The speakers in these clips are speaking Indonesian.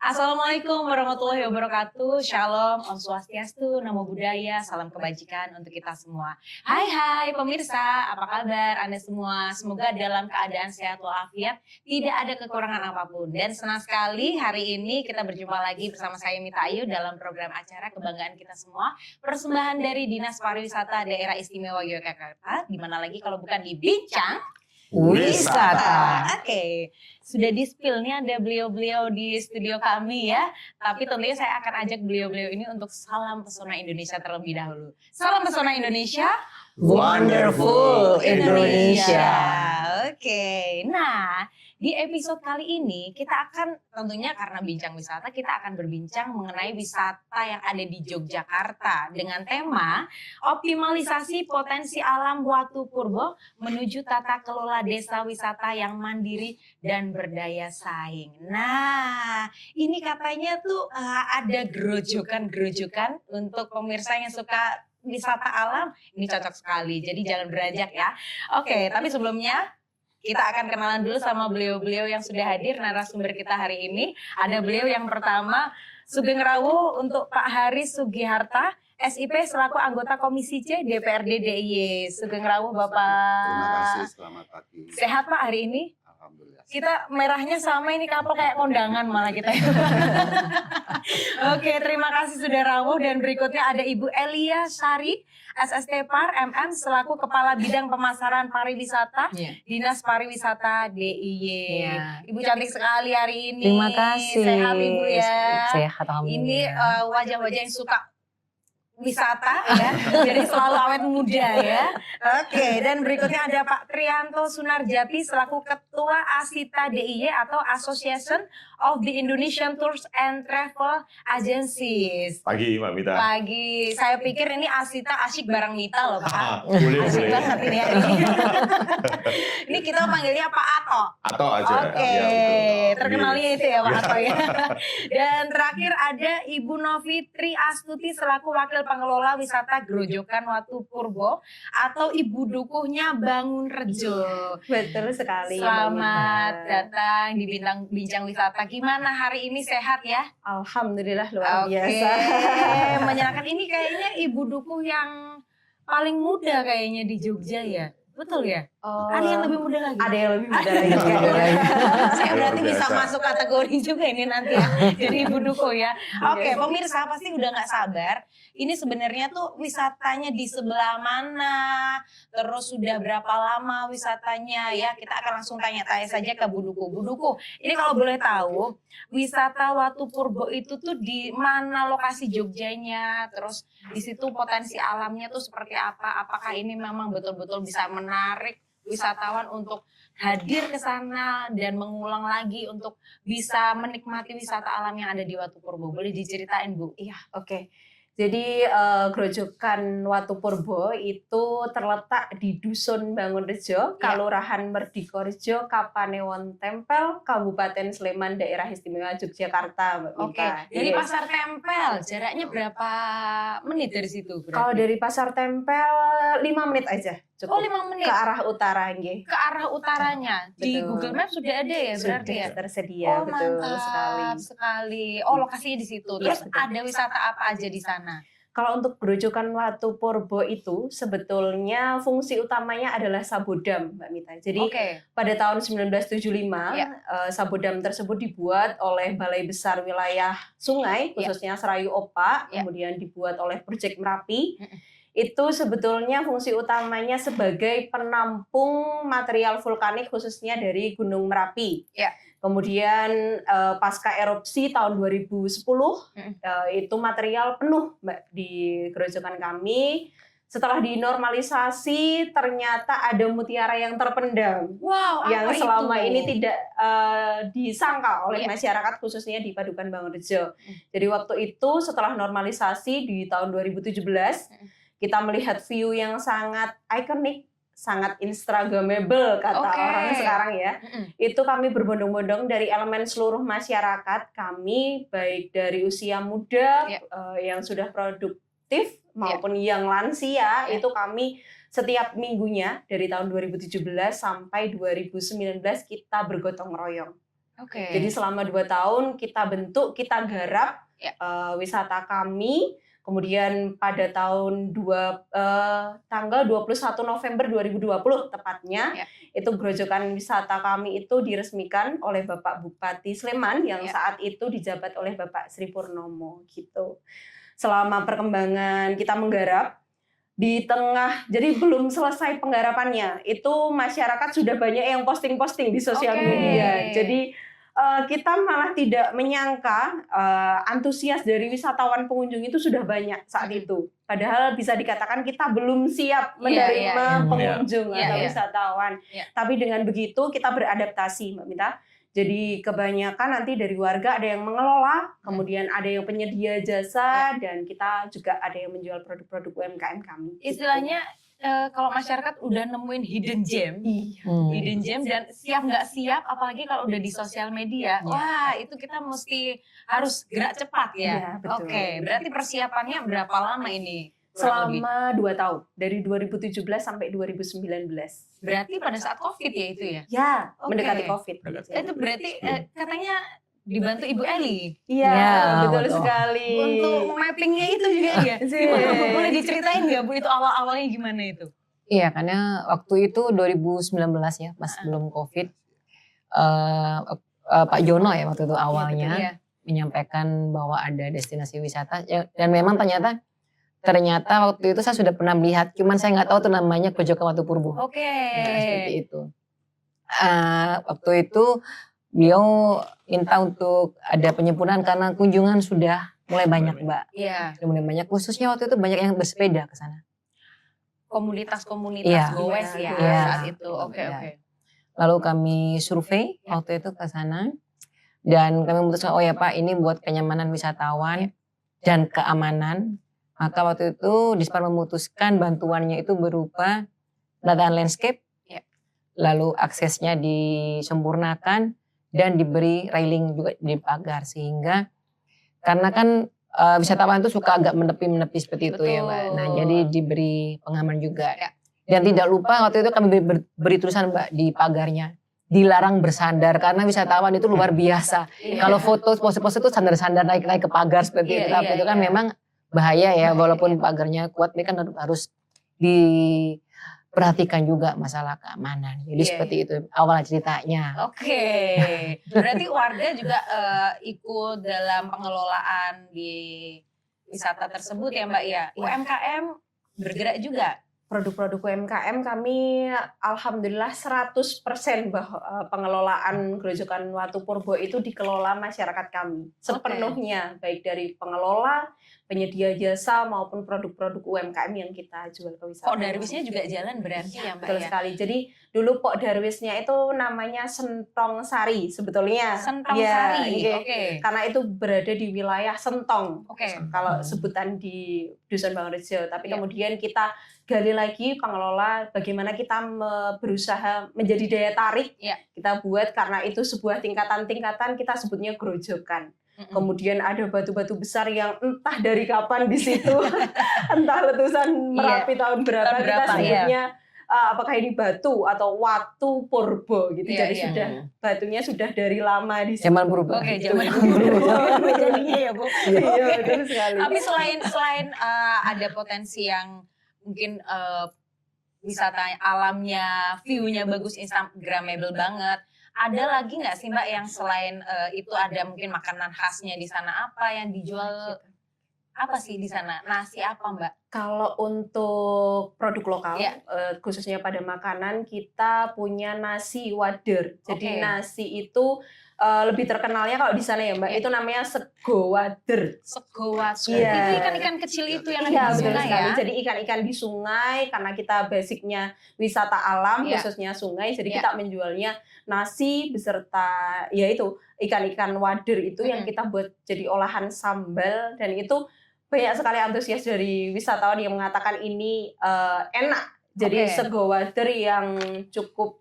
Assalamualaikum warahmatullahi wabarakatuh. Shalom, Om Swastiastu, Namo Buddhaya, salam kebajikan untuk kita semua. Hai pemirsa, apa kabar Anda semua? Semoga dalam keadaan sehat walafiat, tidak ada kekurangan apapun. Dan senang sekali hari ini kita berjumpa lagi bersama saya Mita Ayu dalam program acara kebanggaan kita semua. Persembahan dari Dinas Pariwisata Daerah Istimewa Yogyakarta, di mana lagi kalau bukan di Bincang Wisata. Oke, sudah di-spill nih ada beliau-beliau di studio kami ya. Tapi tentunya saya akan ajak beliau-beliau ini untuk salam pesona Indonesia terlebih dahulu. Salam pesona Indonesia, Wonderful Indonesia. Oke, nah di episode kali ini kita akan tentunya karena bincang wisata, kita akan berbincang mengenai wisata yang ada di Yogyakarta dengan tema optimalisasi potensi alam Watu Purbo menuju tata kelola desa wisata yang mandiri dan berdaya saing. Nah, ini katanya tuh ada gerojokan-gerojokan untuk pemirsa yang suka wisata alam, ini cocok sekali. Jadi jangan beranjak ya. Oke, tapi sebelumnya kita akan kenalan dulu sama beliau-beliau yang sudah hadir narasumber kita hari ini. Ada beliau yang pertama, Sugeng Rawuh untuk Pak Haris Sugiharta, SIP selaku anggota Komisi C DPRD DIY. Sugeng Rawuh Bapak. Terima kasih, selamat pagi. Sehat Pak hari ini? Alhamdulillah. Kita merahnya sama ini kapal kayak kondangan malah kita. Oke, terima kasih sudah rawuh. Dan berikutnya ada Ibu Elia Sari, SST Par MM selaku Kepala Bidang Pemasaran Pariwisata, Dinas Pariwisata DIY. Ibu cantik sekali hari ini. Terima kasih. Sehat Ibu ya. Sehat, alhamdulillah. Ini wajah-wajah yang suka wisata ya, jadi selalu awet muda ya. Oke, dan berikutnya ada Pak Trianto Sunarjati selaku Ketua ASITA DIY atau Association of the Indonesian Tours and Travel Agencies. Pagi Mbak Mita. Pagi, saya pikir ini ASITA asyik bareng Mita loh Pak. Boleh, Asyik boleh. banget ini hari ini. Ini kita panggilnya Pak Ato. Atau aja. Oke, Ya, betul. terkenalnya itu ya Pak Ato ya. Dan terakhir ada Ibu Novitri Astuti selaku Wakil Pengelola Wisata Grojogan Watu Purbo atau Ibu Dukuhnya Bangun Rejo. Betul sekali. Selamat datang di Bincang Wisata. Gimana hari ini, sehat ya? Alhamdulillah luar Oke, biasa. menyenangkan. Ini kayaknya Ibu Dukuh yang paling muda kayaknya di Jogja ya? Betul ya? Oh, Ada yang lebih muda lagi? Ada yang lebih muda lagi. Saya berarti Luar bisa biasa. masuk kategori juga ini nanti ya. Jadi Ibu Duko ya. Oke, pemirsa pasti udah nggak sabar. Ini sebenarnya tuh wisatanya di sebelah mana? Terus sudah berapa lama wisatanya ya? Kita akan langsung tanya-tanya saja ke Bu Duko. Bu Duko, ini kalau boleh tahu, wisata Watu Purbo itu tuh di mana lokasi Jogjanya? Terus di situ potensi alamnya tuh seperti apa? Apakah ini memang betul-betul bisa menarik wisatawan untuk hadir ke sana dan mengulang lagi untuk bisa menikmati wisata alam yang ada di Watu Purbo? Boleh diceritain Bu? Iya, oke. Jadi Grojogan Watu Purbo itu terletak di Dusun Bangunrejo, Kelurahan Merdikorejo, Kapanewon Tempel, Kabupaten Sleman, Daerah Istimewa Yogyakarta, Mbak Oke, Mita. dari Yes. Pasar Tempel, jaraknya berapa menit dari situ? Berarti? Kalau dari Pasar Tempel 5 menit aja Oh, cukup. 5 menit Ke arah utara nggih. ke arah utaranya. Di Betul. Google Maps sudah ada ya berarti Sudah ya? tersedia, Oh, betul mantap sekali. Oh, lokasinya di situ. Iya, Terus betul. ada wisata apa aja di sana? Kalau untuk Grojogan Watu Purbo itu sebetulnya fungsi utamanya adalah Sabodam, Mbak Mita. Jadi Oke. pada tahun 1975 Ya. Sabodam tersebut dibuat oleh Balai Besar Wilayah Sungai, khususnya Serayu Opak, Ya. kemudian dibuat oleh Project Merapi. Mm-mm. Itu sebetulnya fungsi utamanya sebagai penampung material vulkanik khususnya dari Gunung Merapi. Ya. Kemudian pasca erupsi tahun 2010 itu material penuh Mbak di Grojogan kami. Setelah dinormalisasi ternyata ada mutiara yang terpendam Wow, yang apa selama itu? ini tidak disangka oleh Iya. masyarakat khususnya di Padukan Bangunrejo. Jadi waktu itu setelah normalisasi di tahun 2017 kita melihat view yang sangat ikonik, sangat instagramable kata Oke. orang sekarang ya. Mm-mm. Itu kami berbondong-bondong dari elemen seluruh masyarakat, kami baik dari usia muda Ya. yang sudah produktif maupun yang lansia, Ya. itu kami setiap minggunya dari tahun 2017 sampai 2019 kita bergotong royong. Oke. Jadi selama 2 tahun kita bentuk, kita garap Ya. wisata kami. Kemudian pada tanggal 21 November 2020 tepatnya, Ya. itu grojokan wisata kami itu diresmikan oleh Bapak Bupati Sleman yang Ya. saat itu dijabat oleh Bapak Sri Purnomo gitu. Selama perkembangan kita menggarap di tengah, jadi belum selesai penggarapannya, itu masyarakat sudah banyak yang posting-posting di sosial Oke. media. Jadi kita malah tidak menyangka antusias dari wisatawan pengunjung itu sudah banyak saat itu. Padahal bisa dikatakan kita belum siap menerima pengunjung atau wisatawan. Tapi dengan begitu kita beradaptasi, Mbak Mita. Jadi kebanyakan nanti dari warga ada yang mengelola, kemudian ada yang penyedia jasa, dan kita juga ada yang menjual produk-produk UMKM kami. Istilahnya kalau masyarakat udah nemuin hidden gem, hidden gem dan siap nggak siap, apalagi kalau udah di sosial media, wah itu kita mesti harus gerak cepat ya. Iya, betul. Oke, berarti persiapannya berapa lama ini? Selama 2 tahun, dari 2017 sampai 2019. Berarti pada saat COVID ya itu ya? Ya, Oke. mendekati COVID. Itu berarti katanya dibantu Ibu Eli Iya, Ya, betul betul. sekali. untuk mappingnya itu juga ya? Gimana Bu? Boleh diceritain nggak Bu itu awal-awalnya gimana itu? Iya, karena waktu itu 2019 ya, pas belum COVID, Pak Jono ya waktu itu awalnya Iya. menyampaikan bahwa ada destinasi wisata, dan memang ternyata waktu itu saya sudah pernah melihat, cuman saya nggak tahu tuh namanya Grojogan Watupurbo. Oke. Nah, seperti itu. Waktu itu beliau minta untuk ada penyempurnaan karena kunjungan sudah mulai banyak, Mbak. Iya. Sudah mulai banyak, khususnya waktu itu banyak yang bersepeda ke sana. Komunitas-komunitas Iya. goes ya Iya. saat itu. Oke, Iya. oke. Lalu kami survei waktu itu ke sana, dan kami memutuskan, oh ya Pak, ini buat kenyamanan wisatawan dan keamanan. Maka waktu itu Dispar memutuskan bantuannya itu berupa penataan landscape, lalu aksesnya disempurnakan dan diberi railing juga di pagar, sehingga karena kan wisatawan itu suka agak menepi seperti itu ya Mbak. Nah, jadi diberi pengaman juga. Dan tidak lupa waktu itu kami beri tulisan Mbak di pagarnya, dilarang bersandar karena wisatawan itu luar biasa. Kalau foto pose-pose itu sandar-sandar naik ke pagar seperti itu. Tapi itu kan memang bahaya ya, walaupun pagarnya kuat, ini kan harus diperhatikan juga masalah keamanan. Jadi seperti itu awal ceritanya. Oke. Berarti warga juga ikut dalam pengelolaan di wisata tersebut ya Mbak ya. UMKM bergerak juga. Produk-produk UMKM kami alhamdulillah 100% bahwa pengelolaan Grojogan Watupurbo itu dikelola masyarakat kami sepenuhnya, baik dari pengelola, penyedia jasa maupun produk-produk UMKM yang kita jual ke wisatawan. Pok Darwisnya juga jalan berarti ya Mbak Betul ya. sekali. Jadi dulu Pok Darwisnya itu namanya Sentong Sari sebetulnya. Sentong Ya, Sari. iya. Oke. Karena itu berada di wilayah Sentong. Oke. Kalau sebutan di Dusun Bangunrejo, tapi Iya. kemudian kita gali lagi pengelola bagaimana kita berusaha menjadi daya tarik. Iya. Kita buat karena itu sebuah tingkatan-tingkatan, kita sebutnya grojokan. Kemudian ada batu-batu besar yang entah dari kapan di situ, entah letusan Merapi tahun berapa, kita sebutnya apakah ini batu atau Watu Purbo gitu. Iya, Jadi iya. sudah batunya sudah dari lama di situ. Zaman purba. Oke, zaman purba. Jadinya ya Bu. Iya, betul sekali. Tapi selain ada potensi yang mungkin wisata alamnya, view-nya bagus, instagramable banget. Ada lagi nggak sih Mbak yang selain itu ada mungkin makanan khasnya di sana, apa yang dijual, apa sih di sana? Nasi apa Mbak? Kalau untuk produk lokal, Iya. khususnya pada makanan, kita punya nasi wader. Jadi Oke. nasi itu lebih terkenalnya kalau di sana ya Mbak, Iya. itu namanya sego wader. Sego wader. Iya. Itu ikan-ikan kecil itu yang Iya, ada di betul sungai sekali. ya? Jadi ikan-ikan di sungai, karena kita basicnya wisata alam, Iya. khususnya sungai, jadi Iya. kita menjualnya nasi beserta, ya itu, ikan-ikan wader itu yang kita buat jadi olahan sambal, dan itu banyak sekali antusias dari wisatawan yang mengatakan ini enak. Jadi Oke. sego wader yang cukup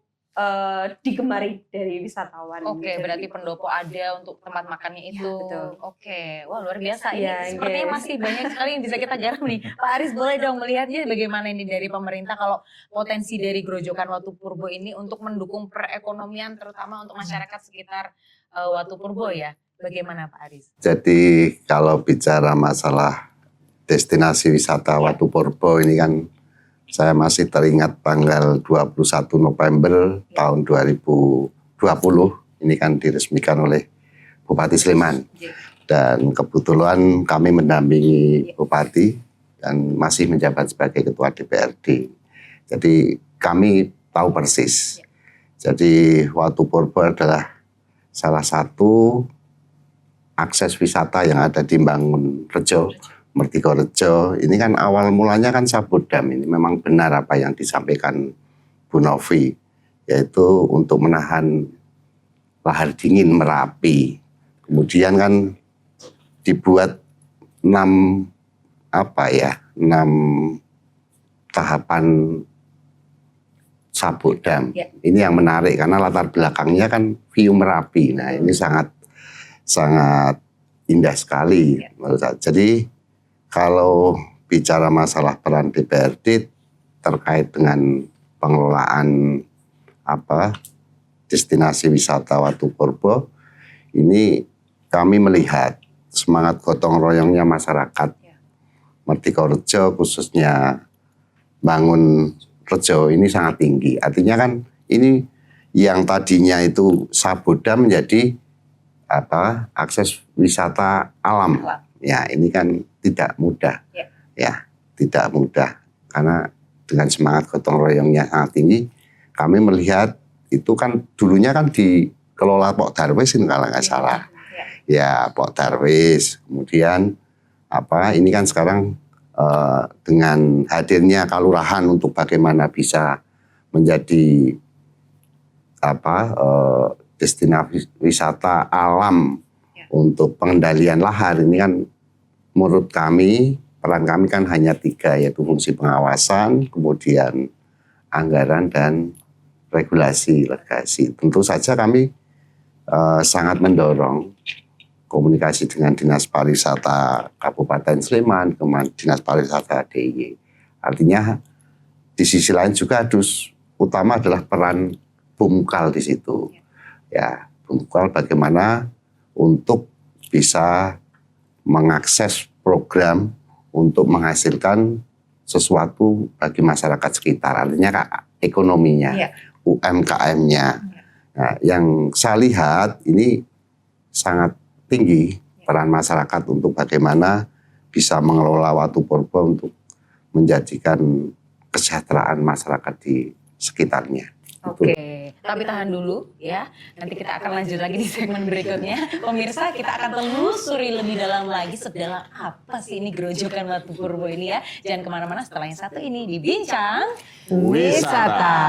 digemari dari wisatawan. Oke, gitu. berarti pendopo ada untuk tempat makannya itu. betul. Oke, wah luar biasa. Ini Iya, sepertinya yes. masih banyak sekali yang bisa kita garap nih. Pak Aris boleh dong melihatnya bagaimana ini dari pemerintah kalau potensi dari Grojogan Watu Purbo ini untuk mendukung perekonomian terutama untuk masyarakat sekitar Watu Purbo ya. Bagaimana Pak Aris? Jadi kalau bicara masalah destinasi wisata Watu Purbo ini kan saya masih teringat tanggal 21 November tahun 2020 ini kan diresmikan oleh Bupati Sleman. Dan kebetulan kami mendampingi Bupati dan masih menjabat sebagai Ketua DPRD. Jadi kami tahu persis. Jadi Watu Purbo adalah salah satu akses wisata yang ada di Bangunrejo, Mertikorejo. Ini kan awal mulanya kan Sabodam. Ini memang benar apa yang disampaikan Bu Novi, yaitu untuk menahan lahar dingin Merapi. Kemudian kan dibuat 6 tahapan Sabodam. Ya. Ini yang menarik karena latar belakangnya kan view Merapi. Nah, ini sangat indah sekali menurut saya. Jadi kalau bicara masalah peran DPRD terkait dengan pengelolaan destinasi wisata Watu Purbo, ini kami melihat semangat gotong royongnya masyarakat Mertikorejo khususnya Bangunrejo ini sangat tinggi. Artinya kan ini yang tadinya itu Sabodam menjadi akses wisata alam. Ya, ini kan tidak mudah. Ya, tidak mudah karena dengan semangat gotong royongnya sangat tinggi. Kami melihat itu kan dulunya kan dikelola Pok Darwis kalau nggak salah. Ya, Pok Darwis. Kemudian ini kan sekarang dengan hadirnya Kalurahan untuk bagaimana bisa menjadi destinasi wisata alam untuk pengendalian lahar. Ini kan menurut kami, peran kami kan hanya 3, yaitu fungsi pengawasan, kemudian anggaran, dan regulasi. Tentu saja kami sangat mendorong komunikasi dengan Dinas Pariwisata Kabupaten Sleman, kemudian Dinas Pariwisata DIY. Artinya di sisi lain juga utama adalah peran Bumkal di situ. Ya, Bumkal bagaimana untuk bisa mengakses program untuk menghasilkan sesuatu bagi masyarakat sekitar, artinya ekonominya, UMKM-nya. Nah, yang saya lihat ini sangat tinggi peran masyarakat untuk bagaimana bisa mengelola Watu Purbo untuk menjadikan kesejahteraan masyarakat di sekitarnya. Oke, tapi tahan dulu ya. Nanti kita akan lanjut lagi di segmen berikutnya. Pemirsa, kita akan telusuri lebih dalam lagi sedalam apa sih ini Grojogan Watu Purbo ini ya. Jangan kemana-mana, setelah yang satu ini di Bincang Wisata.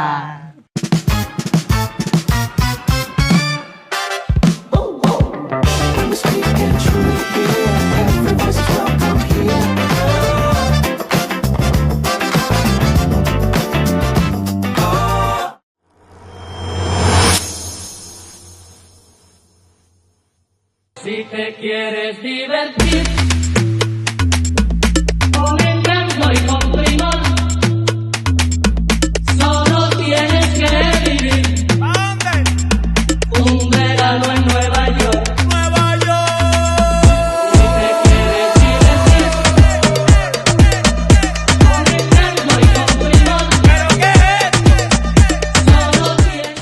Si te quieres divertir con encanto y con primor, solo tienes que vivir un verano en Nueva York. Si te quieres divertir con encanto y con primor, solo tienes.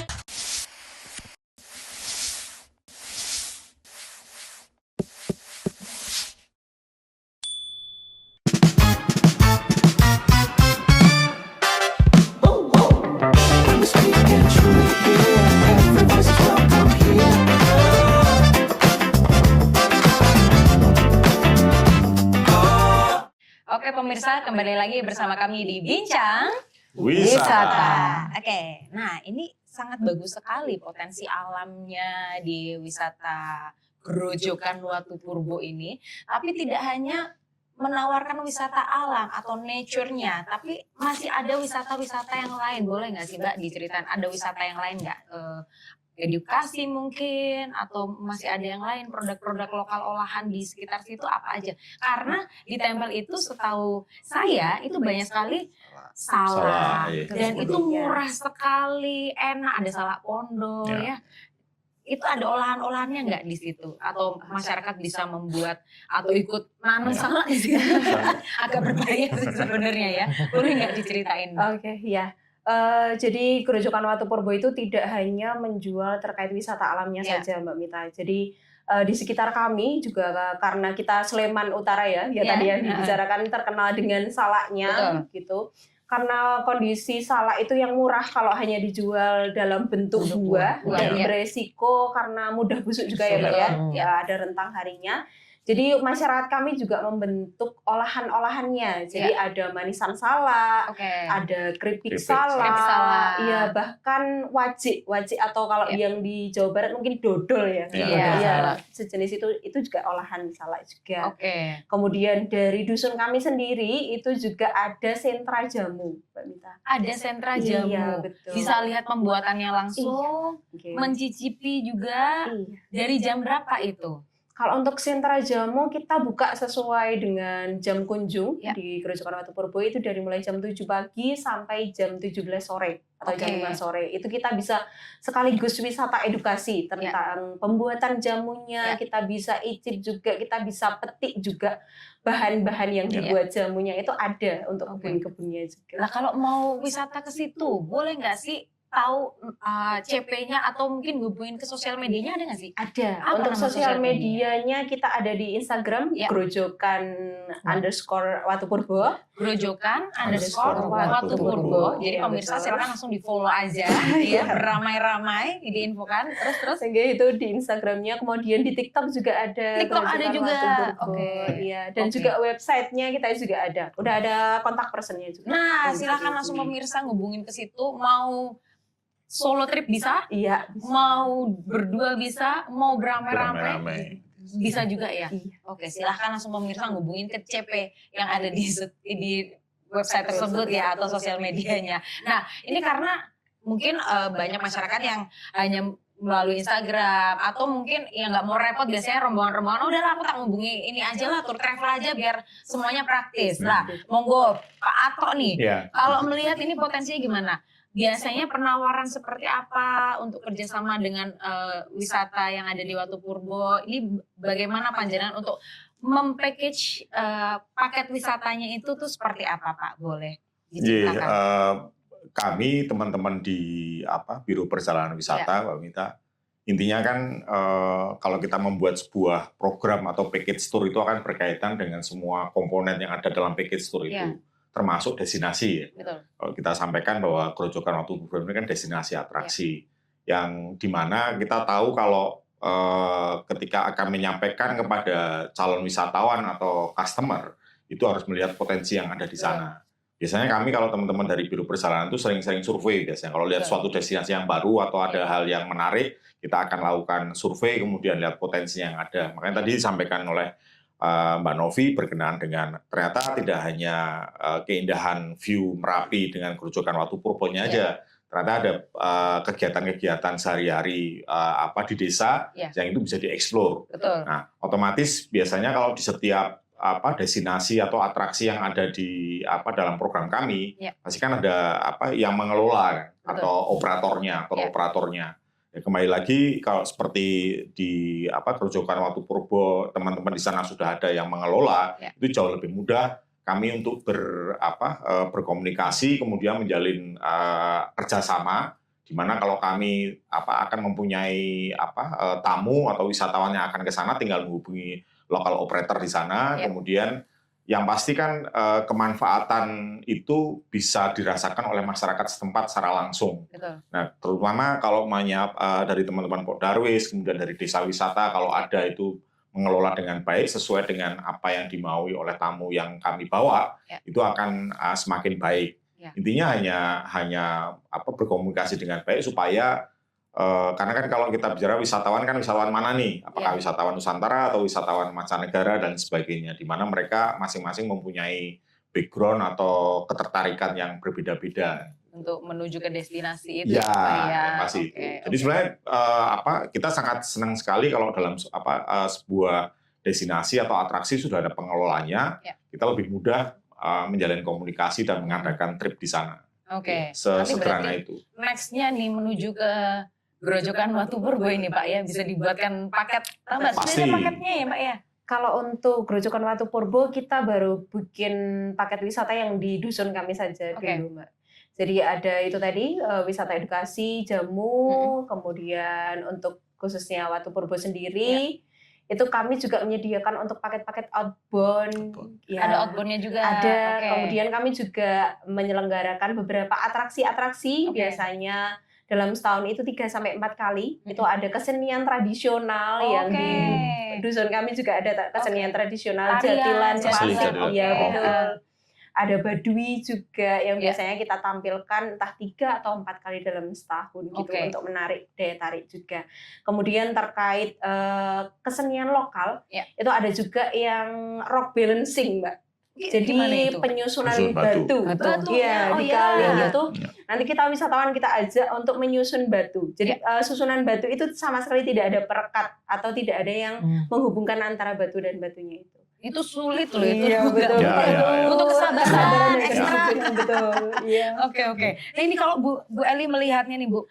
Oke pemirsa, kembali lagi bersama kami di Bincang Wisata. Oke, nah ini sangat bagus sekali potensi alamnya di wisata Grojogan Watu Purbo ini. Tapi tidak hanya menawarkan wisata alam atau nature-nya, tapi masih ada wisata-wisata yang lain. Boleh nggak sih Mbak diceritain? Ada wisata yang lain nggak? Edukasi mungkin, atau masih ada yang lain produk-produk lokal olahan di sekitar situ apa aja? Karena di Tempel itu setahu saya itu banyak sekali salak, Iya. dan itu murah sekali, enak, ada salak pondok Ya. ya. Itu ada olahan-olahannya nggak di situ? Atau masyarakat bisa membuat atau ikut nanam salak di situ? Agak berbahaya sih sebenarnya ya. Boleh nggak diceritain? Oke, ya. Jadi Grojogan Watu Purbo itu tidak hanya menjual terkait wisata alamnya Ya. saja, Mbak Mita. Jadi di sekitar kami juga karena kita Sleman Utara ya, Ya. tadi yang dibicarakan terkenal dengan salaknya gitu. Karena kondisi salak itu yang murah kalau hanya dijual dalam bentuk buah buah, dan ya. beresiko karena mudah busuk juga ya, Mbak ya. Hmm. Ya, ada rentang harinya. Jadi masyarakat kami juga membentuk olahan-olahannya. Jadi ada manisan salak, Oke. ada keripik Keripik salak, salak. iya bahkan wajik atau kalau Iya. yang di Jawa Barat mungkin dodol ya. Iya, dodol salak. Sejenis itu juga olahan salak juga. Oke. Kemudian dari dusun kami sendiri itu juga ada sentra jamu, Mbak Mita. Ada sentra jamu. Iya, betul. Bisa lihat pembuatannya langsung, Oke. mencicipi juga. Iya. Dari jam berapa itu? Kalau untuk sentra jamu kita buka sesuai dengan jam kunjung Ya. di Grojogan Watu Purbo itu dari mulai jam 7 pagi sampai jam 17 sore atau jam Oke. 5 sore. Itu kita bisa sekaligus wisata edukasi tentang pembuatan Ya. jamunya, kita bisa icip juga, kita bisa petik juga bahan-bahan yang Ya. dibuat jamunya itu ada untuk Oke. kebun-kebunnya juga. Nah kalau mau wisata ke situ, boleh nggak sih tahu CP-nya atau mungkin hubungin ke sosial medianya, ada nggak sih? Ada. Apa Untuk nama sosial sosial media? medianya kita ada di Instagram Ya. grojokan_watupurbo. Grojokan_Watu Watu Purbo. Purbo. Jadi Iya, pemirsa betul. silakan langsung di follow aja ya, beramai-ramai diinfokan. Terus Sehingga itu di Instagramnya, kemudian di TikTok juga ada. TikTok ada Grojogan juga. Watu Purbo. Oke. Iya, dan Oke. juga websitenya kita juga ada. Udah ada kontak personnya juga. Nah, Bisa silakan langsung dihubungi. pemirsa ngubungin ke situ. Mau solo trip bisa, Iya. mau berdua bisa, mau beramai-ramai Beramai-ramai. bisa juga ya. Iya. Oke, silahkan langsung pemirsa ngubungin ke CP yang ada di website tersebut ya atau sosial medianya. Nah, ini karena mungkin banyak masyarakat yang hanya melalui Instagram atau mungkin ya nggak mau repot, biasanya rombongan-rombongan, "Oh, udahlah aku tak ngubungi ini aja lah, tour travel aja biar semuanya praktis." Lah, monggo Pak Ato nih, Iya. kalau melihat ini potensinya gimana? Biasanya penawaran seperti apa untuk kerjasama dengan wisata yang ada di Watu Purbo? Ini bagaimana panjenengan untuk mempackage paket wisatanya itu tuh seperti apa Pak? Boleh Iya, diceritakan? kami teman-teman di Biro Perjalanan Wisata, Mbak Mita, intinya kan kalau kita membuat sebuah program atau package tour itu akan berkaitan dengan semua komponen yang ada dalam package tour itu, Iya. termasuk destinasi ya. Betul. Kalau kita sampaikan bahwa Grojogan Watu Purbo ini kan destinasi atraksi, yang dimana kita tahu kalau ketika akan menyampaikan kepada calon wisatawan atau customer, itu harus melihat potensi yang ada di sana. Biasanya kami kalau teman-teman dari Biro Perjalanan itu sering-sering survei biasanya. Kalau lihat suatu destinasi yang baru atau ada hal yang menarik, kita akan lakukan survei, kemudian lihat potensi yang ada. Makanya tadi disampaikan oleh Mbak Novi berkenaan dengan ternyata tidak hanya keindahan view Merapi dengan Grojogan Watu Purbonya aja. Ternyata ada kegiatan-kegiatan sehari-hari di desa yang itu bisa dieksplor. Betul. Nah, otomatis biasanya kalau di setiap destinasi atau atraksi yang ada di dalam program kami, pasti kan ada yang mengelola atau operatornya, operatornya. Ya, kembali lagi kalau seperti di Grojogan Watu Purbo, teman-teman di sana sudah ada yang mengelola, itu jauh lebih mudah kami untuk berkomunikasi, kemudian menjalin kerjasama, di mana kalau kami akan mempunyai tamu atau wisatawan yang akan ke sana, tinggal menghubungi lokal operator di sana, kemudian yang pasti kan kemanfaatan itu bisa dirasakan oleh masyarakat setempat secara langsung. Betul. Nah, terutama kalau dari teman-teman Pok Darwis, kemudian dari desa wisata, kalau ada itu mengelola dengan baik sesuai dengan apa yang dimaui oleh tamu yang kami bawa, itu akan semakin baik. Intinya hanya berkomunikasi dengan baik supaya karena kan kalau kita bicara wisatawan kan wisatawan mana nih? Apakah wisatawan Nusantara atau wisatawan mancanegara dan sebagainya, di mana mereka masing-masing mempunyai background atau ketertarikan yang berbeda-beda. Untuk menuju ke destinasi itu. Ya, yang pasti itu. Jadi sebenarnya kita sangat senang sekali kalau dalam sebuah destinasi atau atraksi sudah ada pengelolanya, kita lebih mudah menjalin komunikasi dan mengadakan trip di sana. Oke. Sesederhana itu. Next-nya nih menuju ke Grojogan Watu Purbo ini Pak ya, bisa dibuatkan paket tambah. Pasti. Sudah ada paketnya ya Pak ya? Kalau untuk Grojogan Watu Purbo kita baru bikin paket wisata yang di dusun kami saja dulu Mbak. Jadi ada itu tadi wisata edukasi, jamu, kemudian untuk khususnya Watu Purbo sendiri itu kami juga menyediakan untuk paket-paket outbound. Ya, ada outbound-nya juga. Ada. Kemudian kami juga menyelenggarakan beberapa atraksi-atraksi biasanya dalam setahun itu 3-4 kali itu ada kesenian tradisional yang di dusun kami juga ada kesenian tradisional Jatilan, Pasar, ya betul. Ada Baduy juga yang biasanya kita tampilkan entah 3 atau 4 kali dalam setahun gitu untuk menarik daya tarik juga. Kemudian terkait kesenian lokal itu ada juga yang rock balancing Mbak. Jadi penyusunan batu. Iya, di kali itu. Nanti kita wisatawan kita ajak untuk menyusun batu. Jadi susunan batu itu sama sekali tidak ada perekat atau tidak ada yang menghubungkan antara batu dan batunya itu. Itu sulit loh itu. Iya, betul. Butuh kesabaran ekstra. Betul. Iya. Oke. Nah ini kalau Bu Eli melihatnya nih Bu,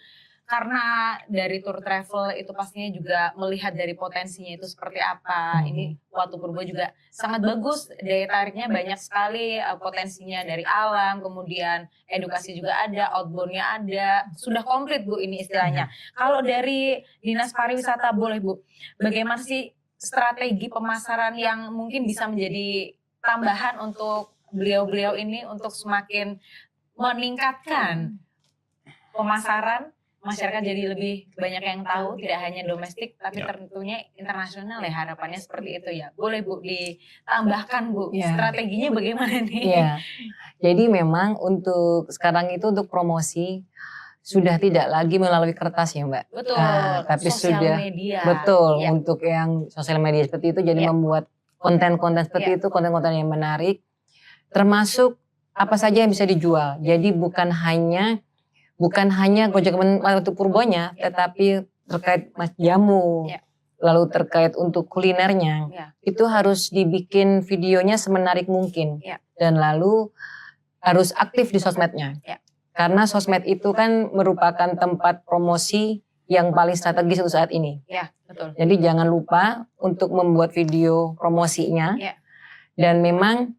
karena dari tour travel itu pastinya juga melihat dari potensinya itu seperti apa. Ini Watu Purbo juga sangat bagus, daya tariknya banyak sekali, potensinya dari alam, kemudian edukasi juga ada, outbound-nya ada, sudah komplit Bu ini istilahnya. Kalau dari Dinas Pariwisata boleh Bu, bagaimana sih strategi pemasaran yang mungkin bisa menjadi tambahan untuk beliau-beliau ini untuk semakin meningkatkan pemasaran masyarakat jadi lebih banyak yang tahu, tidak hanya domestik tapi tentunya internasional ya, harapannya seperti itu ya. Boleh Bu ditambahkan Bu, strateginya bagaimana nih? Iya. Jadi memang untuk sekarang itu untuk promosi sudah tidak lagi melalui kertas ya Mbak. Betul. Tapi sosial sudah media. Betul untuk yang sosial media seperti itu, jadi membuat konten-konten seperti itu, konten-konten yang menarik, termasuk apa saja yang bisa dijual. Jadi bukan hanya Grojogan Watu Purbonya, tetapi terkait jamu, lalu terkait untuk kulinernya, itu harus dibikin videonya semenarik mungkin, dan lalu harus aktif di sosmednya. Karena sosmed itu kan merupakan tempat promosi yang paling strategis untuk saat ini. Ya, betul. Jadi jangan lupa untuk membuat video promosinya. Dan memang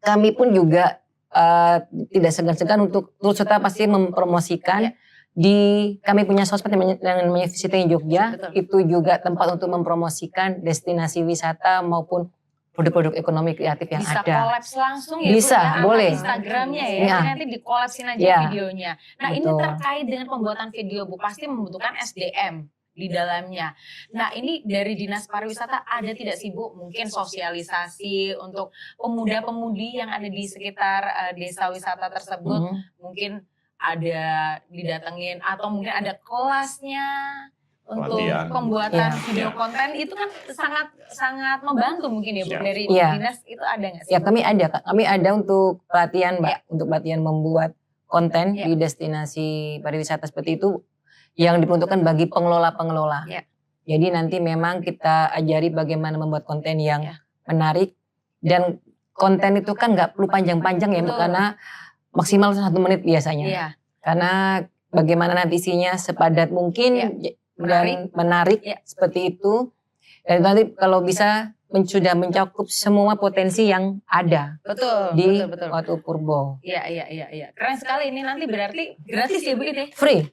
kami pun juga tidak segan-segan untuk turut serta pasti mempromosikan di kami punya sosmed yang namanya Visiting Jogja. Itu juga tempat untuk mempromosikan destinasi wisata maupun produk-produk ekonomi kreatif yang bisa ada. Bisa collabs langsung ya bisa, Bu, boleh. Instagramnya ya, nanti di-collabsin aja videonya. Nah ini terkait dengan pembuatan video Bu, pasti membutuhkan SDM di dalamnya. Nah ini dari Dinas Pariwisata ada tidak sih Bu, mungkin sosialisasi untuk pemuda-pemudi yang ada di sekitar desa wisata tersebut, mungkin ada didatengin atau mungkin ada kelasnya untuk pembuatan video konten itu kan sangat membantu mungkin ya Bu dari Dinas itu ada nggak sih? Ya kami ada untuk pelatihan Mbak, untuk pelatihan membuat konten di destinasi pariwisata seperti itu yang diperuntukkan bagi pengelola-pengelola. Jadi nanti memang kita ajari bagaimana membuat konten yang menarik, dan konten itu kan nggak perlu panjang-panjang ya Mbak, karena maksimal 1 menit biasanya. Karena bagaimana nanti isinya sepadat mungkin. Dan menarik seperti itu, dan nanti kalau bisa sudah mencakup semua potensi yang ada di Watu Purbo. Iya. Keren sekali ini, nanti berarti gratis ya Bu ini? Free.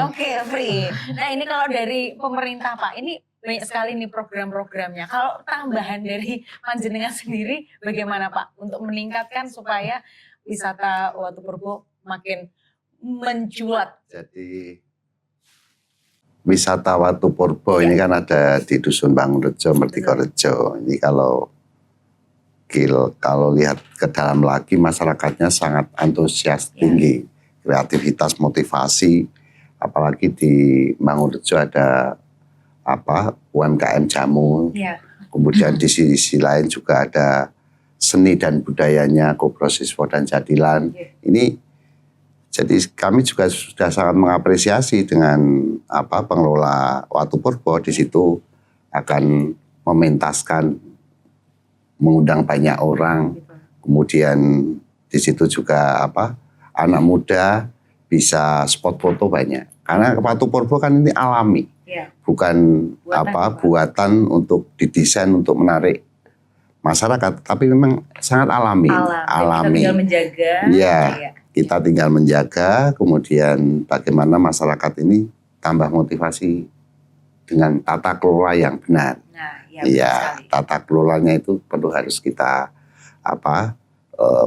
Oke, free. Nah ini kalau dari pemerintah Pak, ini banyak sekali nih program-programnya. Kalau tambahan dari panjenengan sendiri bagaimana Pak untuk meningkatkan supaya wisata Watu Purbo makin mencuat? Jadi wisata Watu Purbo ini kan ada di Dusun Bangunrejo, Mertikorejo. Ini kalau lihat ke dalam lagi, masyarakatnya sangat antusias tinggi, kreativitas, motivasi, apalagi di Mangunrejo ada UMKM jamu. Iya. Kemudian di sisi lain juga ada seni dan budayanya Kobrosiswo dan Jadilan. Iya. Ini jadi kami juga sudah sangat mengapresiasi dengan pengelola Watu Purbo di situ akan mementaskan, mengundang banyak orang. Kemudian di situ juga anak muda bisa spot foto banyak. Karena Watu Purbo kan ini alami, Iya. bukan buatan untuk didesain untuk menarik masyarakat, tapi memang sangat alami. Kita tinggal menjaga. Iya. Kita tinggal menjaga, kemudian bagaimana masyarakat ini tambah motivasi dengan tata kelola yang benar. Nah, iya, Iya, betul sekali. tata kelolanya itu perlu harus kita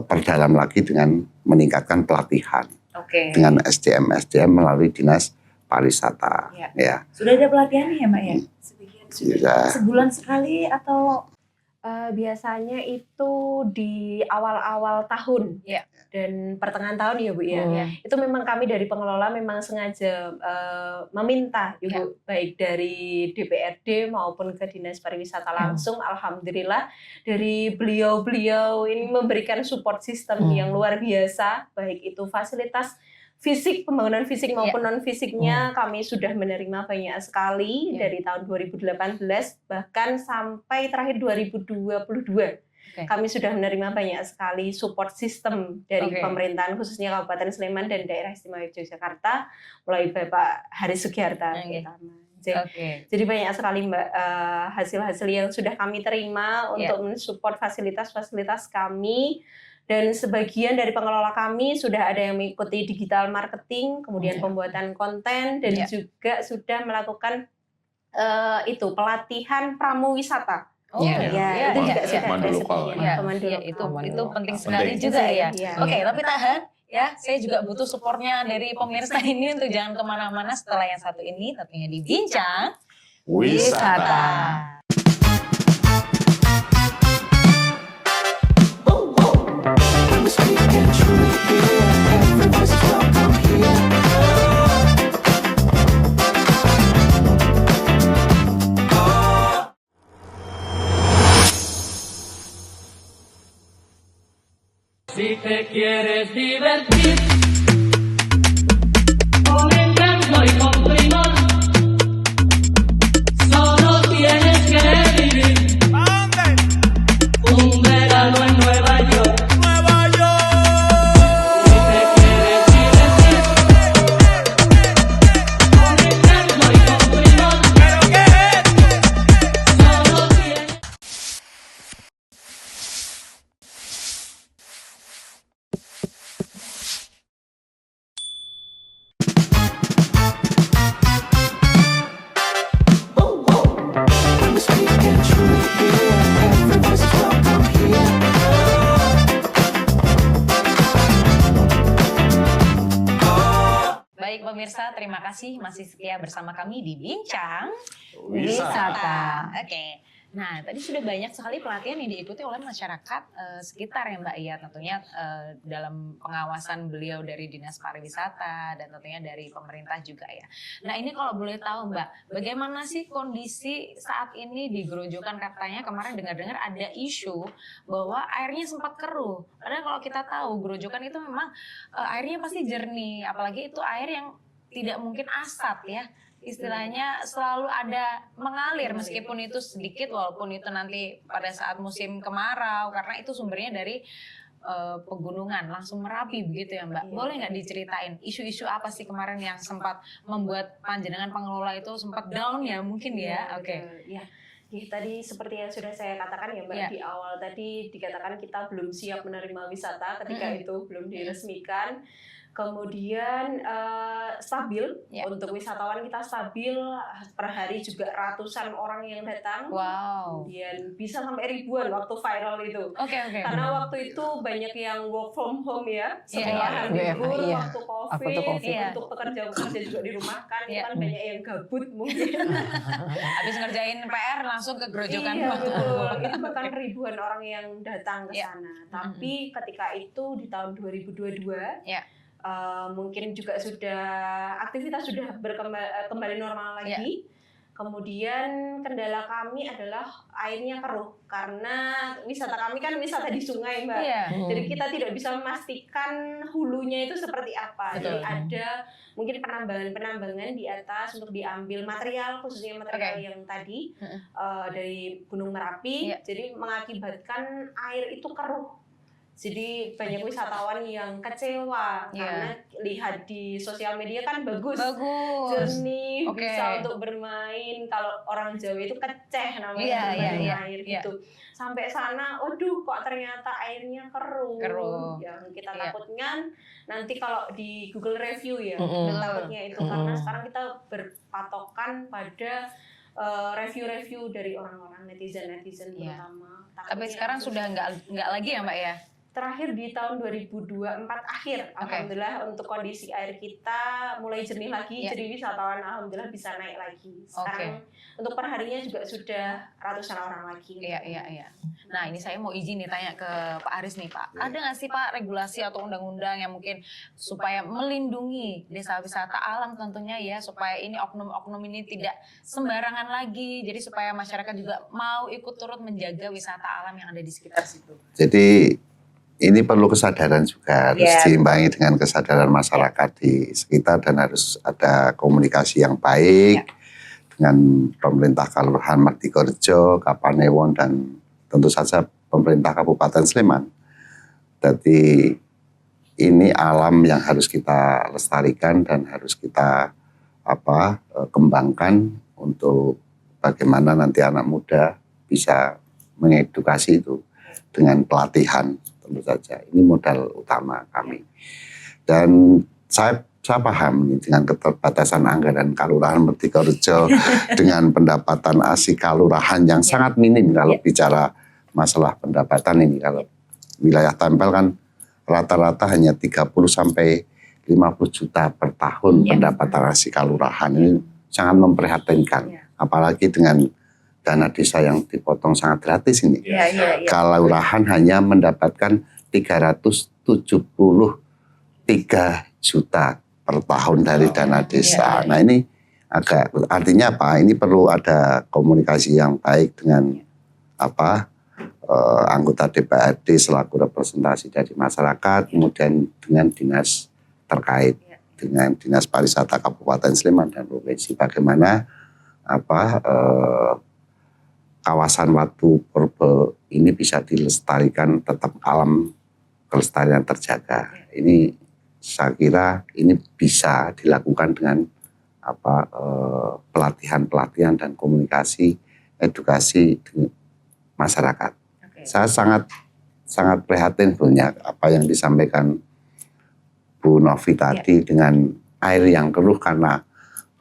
perdalam lagi dengan meningkatkan pelatihan Oke. dengan SDM melalui Dinas Pariwisata. Iya. Ya, Sudah ada pelatihannya ya, Mbak ya? sudah. Sebulan sekali atau Biasanya itu di awal-awal tahun Iya. dan pertengahan tahun ya Bu ya. Iya. Itu memang kami dari pengelola memang sengaja meminta Ibu baik dari DPRD maupun ke Dinas Pariwisata langsung. Alhamdulillah dari beliau-beliau ini memberikan support system yang luar biasa, baik itu fasilitas fisik, pembangunan fisik maupun non fisiknya kami sudah menerima banyak sekali dari tahun 2018 bahkan sampai terakhir 2022. Kami sudah menerima banyak sekali support system dari pemerintahan khususnya Kabupaten Sleman dan Daerah Istimewa Yogyakarta mulai Bapak Haris Sugiarta terutama. Jadi banyak sekali Mbak hasil-hasil yang sudah kami terima untuk mensupport fasilitas-fasilitas kami. Dan sebagian dari pengelola kami sudah ada yang mengikuti digital marketing, kemudian pembuatan konten, dan juga sudah melakukan pelatihan pramuwisata. itu juga sudah Pemandu ada lokal. sepertinya. Pemandu itu lokal. penting sekali Penting. juga ya. Iya. Oke, tapi tahan ya. Saya juga butuh supportnya dari pemirsa ini untuk jangan kemana-mana setelah yang satu ini, tentunya di Bincang Wisata. Si te quieres divertir con encanto y con primor, solo tienes que vivir un verano en Nueva York. Si te quieres divertir con encanto y con primor, solo tienes. Baik pemirsa, terima kasih masih setia bersama kami di Bincang Wisata. Oke. Nah, tadi sudah banyak sekali pelatihan yang diikuti oleh masyarakat sekitar ya Mbak Iya, tentunya dalam pengawasan beliau dari Dinas Pariwisata dan tentunya dari pemerintah juga ya. Nah, ini kalau boleh tahu Mbak, bagaimana sih kondisi saat ini di Grojogan? Katanya kemarin dengar-dengar ada isu bahwa airnya sempat keruh. Padahal kalau kita tahu Grojogan itu memang airnya pasti jernih, apalagi itu air yang tidak mungkin asat ya. Istilahnya selalu ada mengalir meskipun itu sedikit, walaupun itu nanti pada saat musim kemarau karena itu sumbernya dari pegunungan langsung Merapi begitu ya Mbak. Boleh nggak diceritain isu-isu apa sih kemarin yang sempat membuat panjenengan pengelola itu sempat down ya mungkin ya? Oke. Ya, tadi seperti yang sudah saya katakan ya Mbak, di awal tadi dikatakan kita belum siap menerima wisata ketika itu belum diresmikan. Kemudian stabil untuk wisatawan kita stabil, per hari juga ratusan orang yang datang. Wow. Kemudian bisa sampai ribuan waktu viral itu. Oke. Karena waktu itu banyak yang work from home ya, Iya, sekolahan libur iya. waktu Waktu COVID, Iya. untuk pekerja-pekerja juga dirumahkan, Iya. kan banyak yang gabut mungkin. Habis ngerjain PR langsung ke Grojogan. Iya betul, itu bahkan ribuan orang yang datang ke Iya. sana. Tapi ketika itu di tahun 2022, mungkin juga aktivitas sudah kembali normal lagi. Kemudian kendala kami adalah airnya keruh karena wisata kami kan wisata di sungai, Mbak. Iya. Jadi kita tidak bisa memastikan hulunya itu seperti apa. Betul. Jadi ada mungkin penambangan di atas untuk diambil material, khususnya material yang tadi dari Gunung Merapi. Iya. Jadi mengakibatkan air itu keruh. Jadi banyak wisatawan yang kecewa karena lihat di sosial media kan bagus, jernih, bisa untuk bermain. Kalau orang Jawa itu keceh namanya air gitu. Sampai sana, waduh kok ternyata airnya keruh. Yang kita takutkan nanti kalau di Google review ya, takutnya itu karena sekarang kita berpatokan pada review-review dari orang-orang netizen terutama. Tapi sekarang sudah nggak lagi ya Mbak ya? Terakhir di tahun 2024 akhir, alhamdulillah untuk kondisi air kita mulai jernih lagi, jadi wisatawan alhamdulillah bisa naik lagi. Sekarang untuk perharinya juga sudah ratusan orang lagi. Iya. Nah ini saya mau izin nih tanya ke Pak Aris nih Pak, ada nggak sih Pak regulasi atau undang-undang yang mungkin supaya melindungi desa wisata alam tentunya ya, supaya ini oknum-oknum ini tidak sembarangan lagi, jadi supaya masyarakat juga mau ikut turut menjaga wisata alam yang ada di sekitar situ. Jadi ini perlu kesadaran juga, harus diimbangi dengan kesadaran masyarakat di sekitar dan harus ada komunikasi yang baik dengan pemerintah Kelurahan Mertikorjo, Kapanewon dan tentu saja pemerintah Kabupaten Sleman. Jadi ini alam yang harus kita lestarikan dan harus kita kembangkan untuk bagaimana nanti anak muda bisa mengedukasi itu dengan pelatihan. Tentu saja ini modal utama kami, dan saya paham ini dengan keterbatasan anggaran Kelurahan Mertikorjo dengan pendapatan ASI Kelurahan yang sangat minim kalau bicara masalah pendapatan ini. Kalau wilayah Tempel kan rata-rata hanya 30 sampai 50 juta per tahun pendapatan ASI Kelurahan, ini sangat memprihatinkan, apalagi dengan dana desa yang dipotong sangat gratis ini. Kelurahan hanya mendapatkan 373 juta per tahun dari dana desa. Nah ini artinya apa? Ini perlu ada komunikasi yang baik dengan anggota DPRD selaku representasi dari masyarakat, kemudian dengan dinas terkait, dengan Dinas Pariwisata Kabupaten Sleman dan Provinsi, bagaimana kawasan Watu Purbo ini bisa dilestarikan, tetap alam kelestarian terjaga. Ini saya kira ini bisa dilakukan dengan pelatihan dan komunikasi edukasi masyarakat. Saya sangat prihatin sebenarnya apa yang disampaikan Bu Novi tadi dengan air yang keruh karena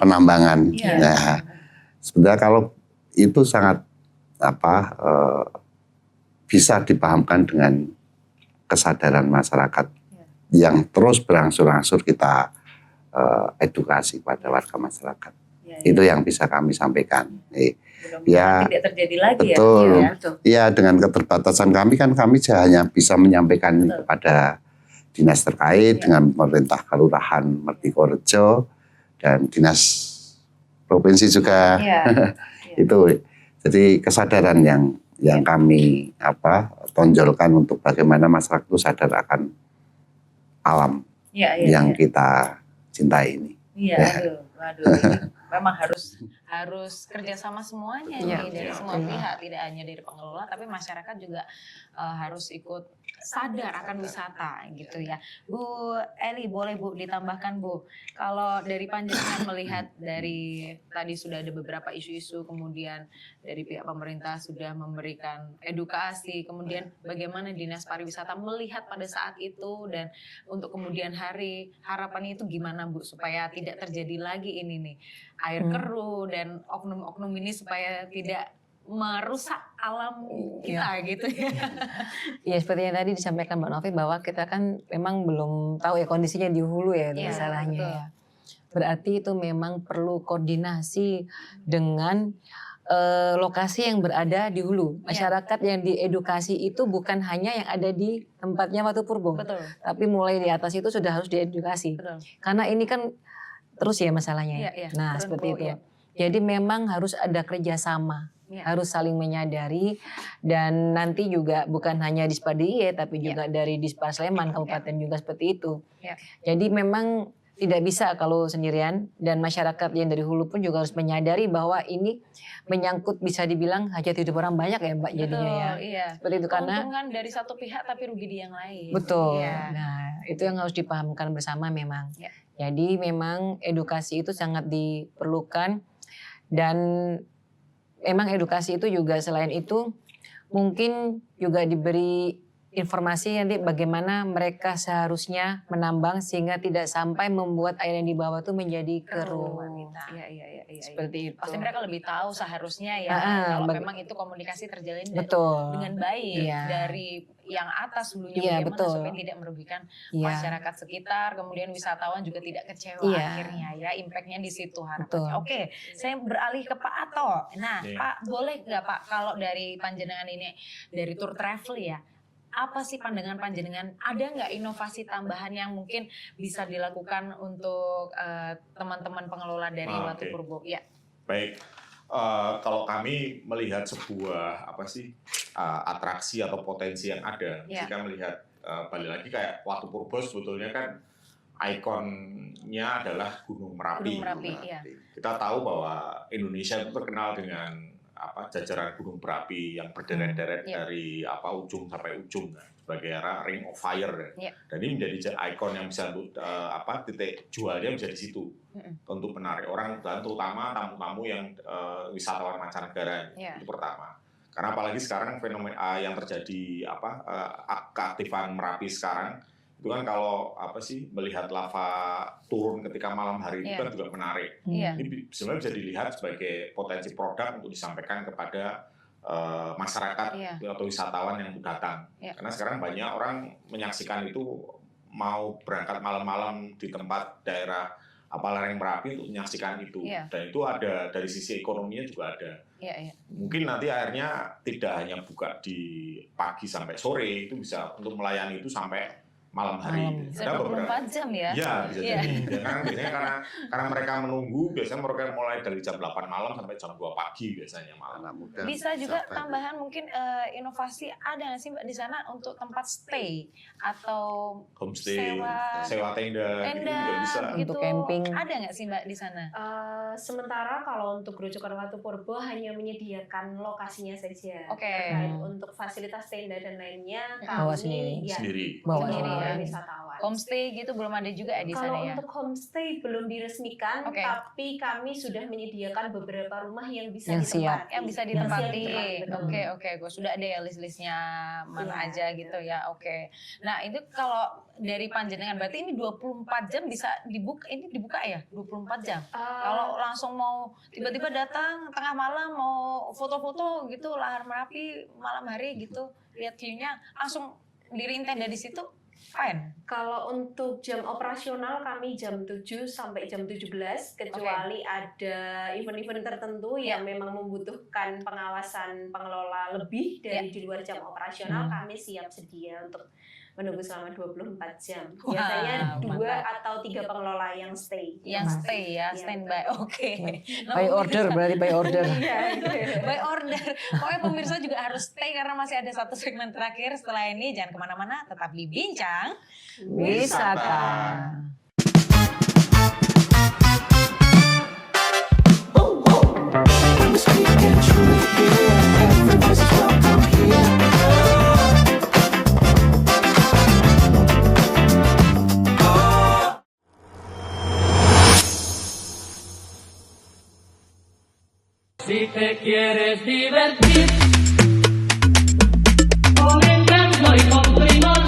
penambangan. Nah, sebenarnya kalau itu sangat bisa dipahamkan dengan kesadaran masyarakat yang terus berangsur-angsur kita edukasi pada warga masyarakat. Itu yang bisa kami sampaikan. Tidak terjadi lagi betul. Ya, dengan keterbatasan kami hanya bisa menyampaikan kepada dinas terkait dengan pemerintah Kelurahan Mertikorjo dan dinas provinsi juga. Itu. Jadi kesadaran yang kami tonjolkan untuk bagaimana masyarakat itu sadar akan alam yang kita cintai ini. Waduh. Memang harus kerjasama semuanya nih, dari semua pihak, tidak hanya dari pengelola tapi masyarakat juga harus ikut sadar akan wisata gitu ya. Bu Eli, boleh Bu ditambahkan Bu, kalau dari panjenengan melihat dari tadi sudah ada beberapa isu-isu, kemudian dari pihak pemerintah sudah memberikan edukasi, kemudian bagaimana Dinas Pariwisata melihat pada saat itu dan untuk kemudian hari harapannya itu gimana Bu supaya tidak terjadi lagi ini nih air keruh dan oknum-oknum ini supaya tidak merusak alam kita gitu ya. Ya seperti yang tadi disampaikan Mbak Novi bahwa kita kan memang belum tahu ya kondisinya di hulu ya masalahnya ya. Berarti itu memang perlu koordinasi dengan lokasi yang berada di hulu. Masyarakat yang diedukasi itu bukan hanya yang ada di tempatnya Watu Purbo, Betul. tapi mulai di atas itu sudah harus diedukasi. Betul. Karena ini kan terus ya masalahnya. Iya, iya. Nah, Turun seperti pro, itu. iya. Jadi memang harus ada kerjasama, Iya. harus saling menyadari, dan nanti juga bukan hanya Dispar DIY tapi juga dari Dispar Sleman Kabupaten juga seperti itu. Iya. Jadi memang tidak bisa kalau sendirian, dan masyarakat yang dari hulu pun juga harus menyadari bahwa ini menyangkut bisa dibilang hajat hidup orang banyak ya Mbak jadinya ya. Betul, iya. Seperti itu karena Keuntungan dari satu pihak tapi rugi di yang lain. betul. Iya. Nah, itu yang harus dipahamkan bersama memang. Ya. Jadi memang edukasi itu sangat diperlukan, dan memang edukasi itu juga selain itu mungkin juga diberi informasi nanti bagaimana mereka seharusnya menambang sehingga tidak sampai membuat air yang di bawah itu menjadi keruh. Iya, iya, iya, iya. Seperti itu. Pasti mereka lebih tahu seharusnya ya kalau memang itu komunikasi terjalin Betul. dengan baik Iya. dari yang atas dulunya Iya, bagaimana betul. supaya tidak merugikan Iya. masyarakat sekitar, kemudian wisatawan juga tidak kecewa Iya. akhirnya ya, impactnya di situ Betul. harapannya. Oke, saya beralih ke Pak Ato. Nah, Iya. Pak, boleh nggak Pak kalau dari panjenengan ini dari tour travel ya, apa sih pandangan panjenengan? Ada nggak inovasi tambahan yang mungkin bisa dilakukan untuk teman-teman pengelola dari Ah, Watu oke. Purbo? Ya. Baik, kalau kami melihat sebuah atraksi atau potensi yang ada, Ya. jika melihat balik lagi kayak Watu Purbo sebetulnya kan ikonnya adalah Gunung Merapi. Gunung Merapi, iya. Kita tahu bahwa Indonesia itu terkenal dengan jajaran gunung berapi yang berderet-deret Iya. dari ujung sampai ujung sebagai ring of fire. Iya. Dan ini menjadi ikon yang bisa untuk titik jualnya bisa di situ untuk menarik orang, dan terutama tamu-tamu yang wisatawan mancanegara. Iya. Itu pertama. Karena apalagi sekarang fenomena yang terjadi keaktifan Merapi sekarang itu kan kalau melihat lava turun ketika malam hari itu Iya. kan juga menarik. Iya. Ini sebenarnya bisa dilihat sebagai potensi produk untuk disampaikan kepada masyarakat Iya. atau wisatawan yang datang. Iya. Karena sekarang banyak orang menyaksikan itu mau berangkat malam-malam di tempat daerah lereng Merapi untuk menyaksikan itu. Iya. Dan itu ada dari sisi ekonominya juga ada. Iya, iya. Mungkin nanti akhirnya tidak hanya buka di pagi sampai sore, itu bisa untuk melayani itu sampai malam hari. Bisa 24 jam ya? Iya, bisa Iya. jadi. Ya, kan biasanya karena mereka menunggu, biasanya mereka mulai dari jam 8 malam sampai jam 2 pagi biasanya malam. Anak muda Bisa juga siapa itu? tambahan mungkin inovasi ada nggak sih Mbak di sana untuk tempat stay atau Homestay, sewa sewa tenda, gitu juga bisa. begitu. Untuk camping. Ada nggak sih Mbak di sana? Sementara kalau untuk Grojogan Watu Purbo hanya menyediakan lokasinya saja. Oke. Terkait untuk fasilitas tenda dan lainnya Bawa kami sendiri. ya, Sendiri. Bawa sendiri oleh ya. wisatawan. Homestay gitu belum ada juga ya di Kalau sana ya? untuk homestay belum diresmikan, Oke. tapi kami sudah menyediakan beberapa rumah yang bisa Yang siap. ditempati. Yang bisa Yang ditempati. siap ditempati, Oke, oke. Gue sudah ada ya list-listnya mana Iya, aja gitu ya. Oke. Nah, itu kalau dari panjenengan berarti ini 24 jam bisa dibuka, ini dibuka ya? 24 jam. Kalau langsung mau tiba-tiba datang tengah malam mau foto-foto gitu lahar Merapi malam hari gitu, lihat view-nya langsung diriin tenda di situ. Fine. Kalau untuk jam operasional kami jam 7 sampai jam 17, kecuali ada event-event tertentu yang memang membutuhkan pengawasan pengelola lebih dari di luar jam operasional, kami siap sedia untuk menunggu selama 24 jam. Biasanya Wow, 2 atau 3 pengelola yang stay. Yang Masih. stay ya, Iya, standby. Oke. Nah, By order, berarti by order. Iya, By order. Pokoknya pemirsa juga harus stay karena masih ada satu segmen terakhir. Setelah ini jangan kemana-mana, tetap di Bincang Wisata. Si te quieres divertir con encanto y con primor,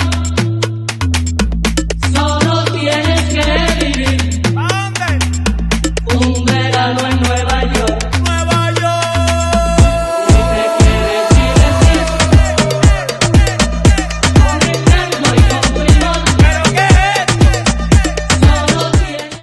solo tienes que vivir un verano en Nueva York. Si te quieres divertir con encanto y con primor, solo tienes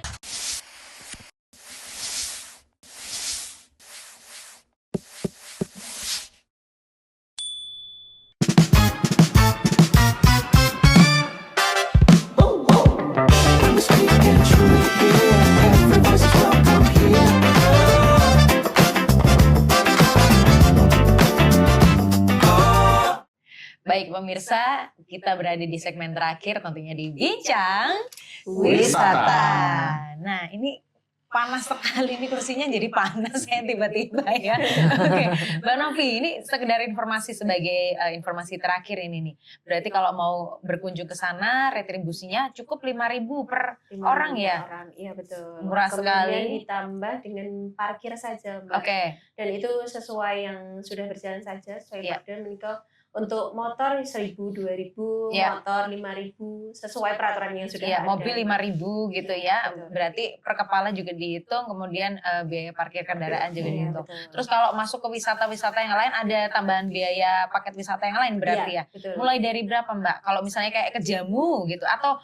Baik pemirsa, kita berada di segmen terakhir tentunya di Bincang Wisata. Wisata. Nah ini panas sekali nih kursinya jadi panas ya tiba-tiba ya. Oke, Mbak Novi ini sekedar informasi sebagai informasi terakhir ini nih. Berarti kalau mau berkunjung ke sana retribusinya cukup 5.000 per 5.000 orang ya? Orang. Iya betul. Murah Kemudian sekali. ditambah dengan parkir saja Mbak. Oke, Dan itu sesuai yang sudah berjalan saja sesuai Iya. perda menikah. Untuk motor 1.000, 2.000, Iya. motor 5.000 sesuai peraturan yang sudah ya ada. mobil 5.000 gitu ya. Betul. Berarti per kepala juga dihitung, kemudian biaya parkir kendaraan juga Iya, dihitung. betul. Terus kalau masuk ke wisata-wisata yang lain ada tambahan biaya paket wisata yang lain berarti Iya, ya? betul. Mulai dari berapa Mbak? Kalau misalnya kayak ke Jamu gitu atau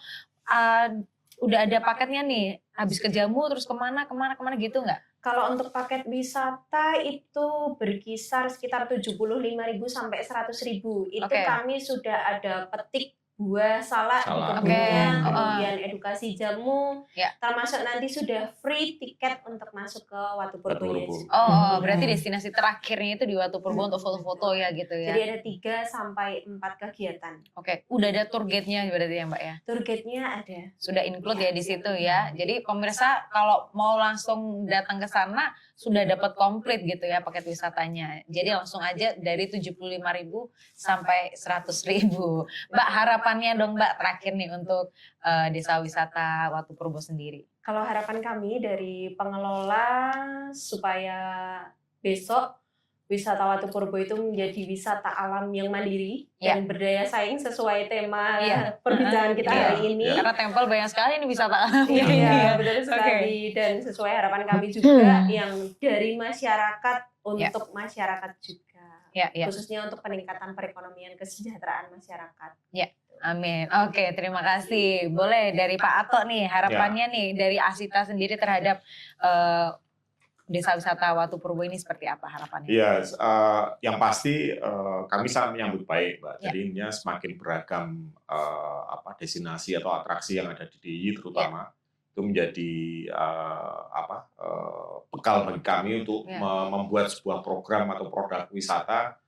udah ada paketnya nih, habis ke Jamu terus kemana gitu nggak? Kalau untuk paket wisata itu berkisar sekitar 75.000 sampai 100.000. Itu Oke. kami sudah ada petik buah salak di Salak. kebunnya, Oke. kemudian edukasi jamu, Ya. termasuk nanti sudah free tiket untuk masuk ke Watu Purbo. Watu Purbo. Oh, berarti destinasi terakhirnya itu di Watu Purbo untuk foto-foto ya gitu ya? Jadi ada 3 sampai 4 kegiatan. Oke, udah ada tour guide-nya berarti ya Mbak ya? Tour guide-nya ada. Sudah include ya di situ ya. Jadi pemirsa kalau mau langsung datang ke sana sudah dapat komplit gitu ya paket wisatanya. Jadi langsung aja dari 75.000 sampai 100.000. Mbak harapannya dong Mbak terakhir nih untuk desa wisata Watu Purbo sendiri. Kalau harapan kami dari pengelola supaya besok wisata Watu Purbo itu menjadi wisata alam yang mandiri dan berdaya saing sesuai tema Iya. perbincangan kita Iya. hari ini. Karena tempel banyak sekali ini wisata alam ini Iya, ya. betul sekali. Dan sesuai harapan kami juga yang dari masyarakat untuk masyarakat juga. Ya, ya. Khususnya untuk peningkatan perekonomian kesejahteraan masyarakat. Amin. Oke, terima kasih. Boleh dari Pak Ato nih harapannya nih dari Asita sendiri terhadap desa wisata Watu Purbo ini seperti apa harapannya? Iya, yang pasti kami sangat menyambut baik, Mbak. Ya. Jadi ini semakin beragam destinasi atau atraksi yang ada di DIY terutama itu menjadi bekal bagi kami untuk membuat sebuah program atau produk wisata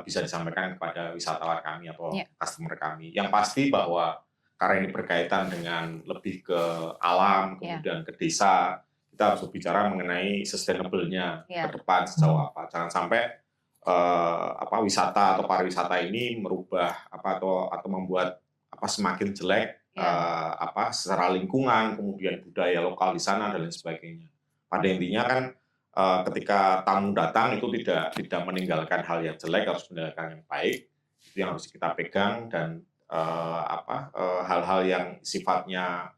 bisa disampaikan kepada wisatawan kami atau customer kami. Yang pasti bahwa karena ini berkaitan dengan lebih ke alam, kemudian ke desa, kita harus berbicara mengenai sustainable-nya ke depan sejauh apa. Jangan sampai wisata atau pariwisata ini merubah atau membuat semakin jelek secara lingkungan, kemudian budaya lokal di sana dan lain sebagainya. Pada intinya kan ketika tamu datang itu tidak meninggalkan hal yang jelek, harus meninggalkan yang baik. Itu yang harus kita pegang dan hal-hal yang sifatnya